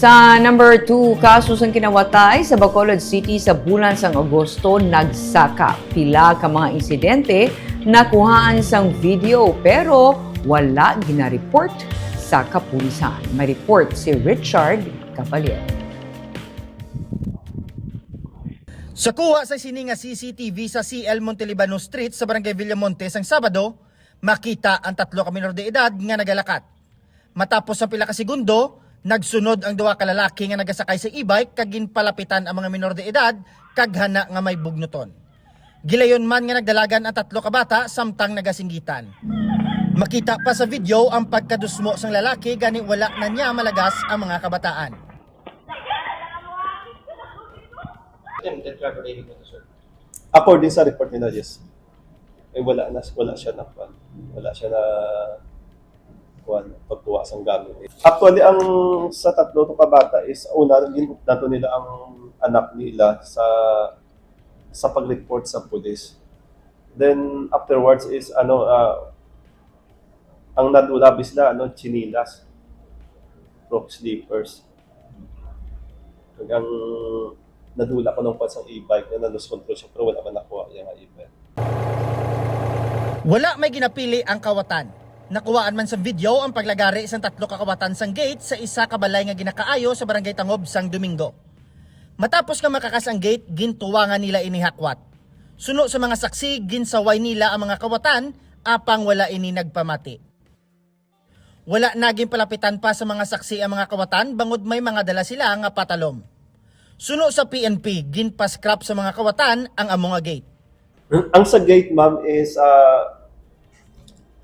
Sa number 2, kaso sang kinawatay sa Bacolod City sa bulan sang Agosto nagsaka. Pila ka mga insidente nakuhaan sang video pero wala ginareport sa kapulisan. May report si Richard Caballero. Sa kuha sa sininga CCTV sa CL Montelibano Street sa Barangay Villamonte sang Sabado, makita ang 3 ka menor de edad nga nagalakat. Matapos ang pila ka segundo, nagsunod ang 2 ka lalaki nga nagasakay sa e-bike kag ginpalapitan ang mga menor de edad kag hana nga may bugnuton. Gilayon man nga nagdalagan ang 3 ka bata samtang nagasinggitan. Makita pa sa video ang pagkadusmo sang lalaki gani wala na niya malagas ang mga kabataan. According sa report nila, yes. Wala siya na pagkuha sang gamit. Actually, ang sa 3 to kabata is una ginupdato nila ang anak nila sa pag-report sa pulis. Then afterwards is ang nadulabis na chinilas, Crocs slippers. Ang nadula ko ng pasang e-bike na na-lose control siya pero wala man nakuha yung e-bike. Wala may ginapili ang kawatan. Nakuhaan man sa video ang paglagari isang 3 ka kawatan sang gate sa isa ka balay nga ginakaayo sa Barangay Tangob sang Domingo. Matapos nga makakas ang gate, gintuwangan nila inihakwat. Suno sa mga saksi, ginsaway nila ang mga kawatan apang wala ini nagpamati. Wala naging palapitan pa sa mga saksi ang mga kawatan bangod may mga dala sila nga patalom. Suno sa PNP, ginpa-scrap sa mga kawatan ang among nga gate. Ang sa gate, ma'am, is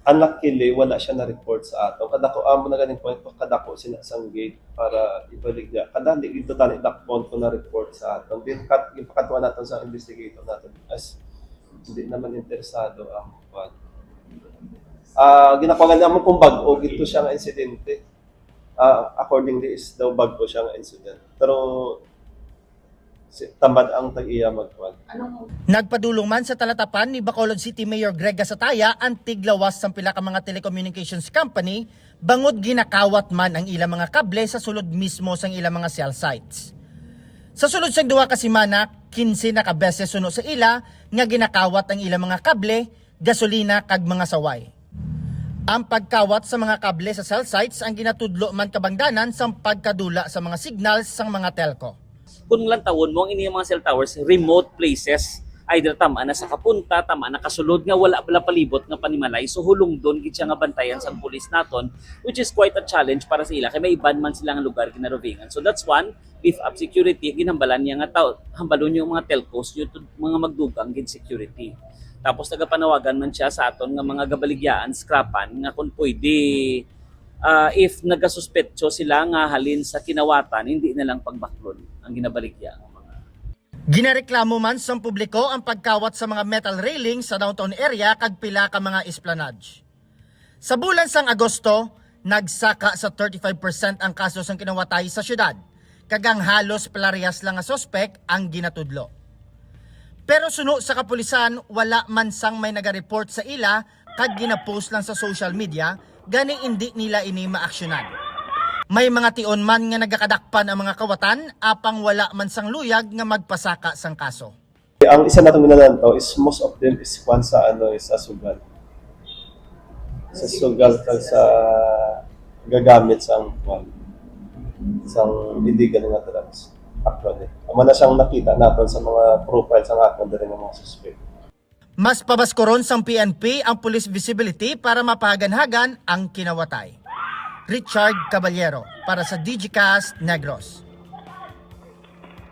unluckily, wala siya na-report sa ato. Kadako, amo na ganing point, kadako sinasang gate para ibalik niya. Kadali, ito tani, dakpon ko na-report sa ato. Then, yung pakatuwa natin sa investigator natin as hindi naman interesado ang ginakuha nga mo kung bago, ito siya nga insidente. Accordingly, is daw bago siya nga incident. Pero, tamad ang tag-iya magkuhan. Nagpadulong man sa talatapan ni Bacolod City Mayor Greg Gasataya ang tiglawas sa pila ka mga telecommunications company bangod ginakawat man ang ilang mga kable sa sulod mismo sang ilang mga cell sites. Sa sulod sang 2 ka semana, 15 na ka beses suno sa ila nga ginakawat ang ilang mga kable, gasolina kag mga saway. Ang pagkawat sa mga kable sa cell sites ang ginatudlo man kabangdanan sa pagkadula sa mga signals sang mga telco. Kung lang tawon mo ang ini mga cell towers, remote places, either tama na sa kapunta, tama na kasulod nga wala pala palibot nga panimalay, so hulong doon gid siya nga bantayan sa pulis naton, which is quite a challenge para sa ila kay may iban man sila nga lugar ginarovingan. So that's one, beef up security, ginhambalan niya nga hambalon yung mga telcos, yung mga magdugang gid security. Tapos tagapanawagan man siya sa aton nga mga gabaligyaan, scrapan nga kung pwede if nagasuspetso sila nga halin sa kinawatan, hindi na lang pagbaklon ang ginabaligya ng mga. Ginareklamo man sa publiko ang pagkawat sa mga metal railing sa downtown area kag pila ka mga esplanade. Sa bulan sang Agosto, nagsaka sa 35% ang kaso sang kinawatay sa syudad, kagang halos parehas lang nga sospek ang ginatudlo. Pero suno sa kapulisan, wala man sang may nagareport sa ila kag ginapost lang sa social media, gani hindi nila ini maaksyonan. May mga tion man nga nagakadakpan ang mga kawatan, apang wala man sang luyag nga magpasaka sang kaso. Ang isa natong minalantaw is most of them is kwan sa sa sugal. Sa sugal sa gagamit sang illegal nga drugs. Actually, amo na siyang nakita natin sa mga profiles ang aton diri ng mga suspect. Mas pabaskoron sang PNP ang police visibility para mapaganhagan ang kinawatay. Richard Caballero para sa DigiCast Negros.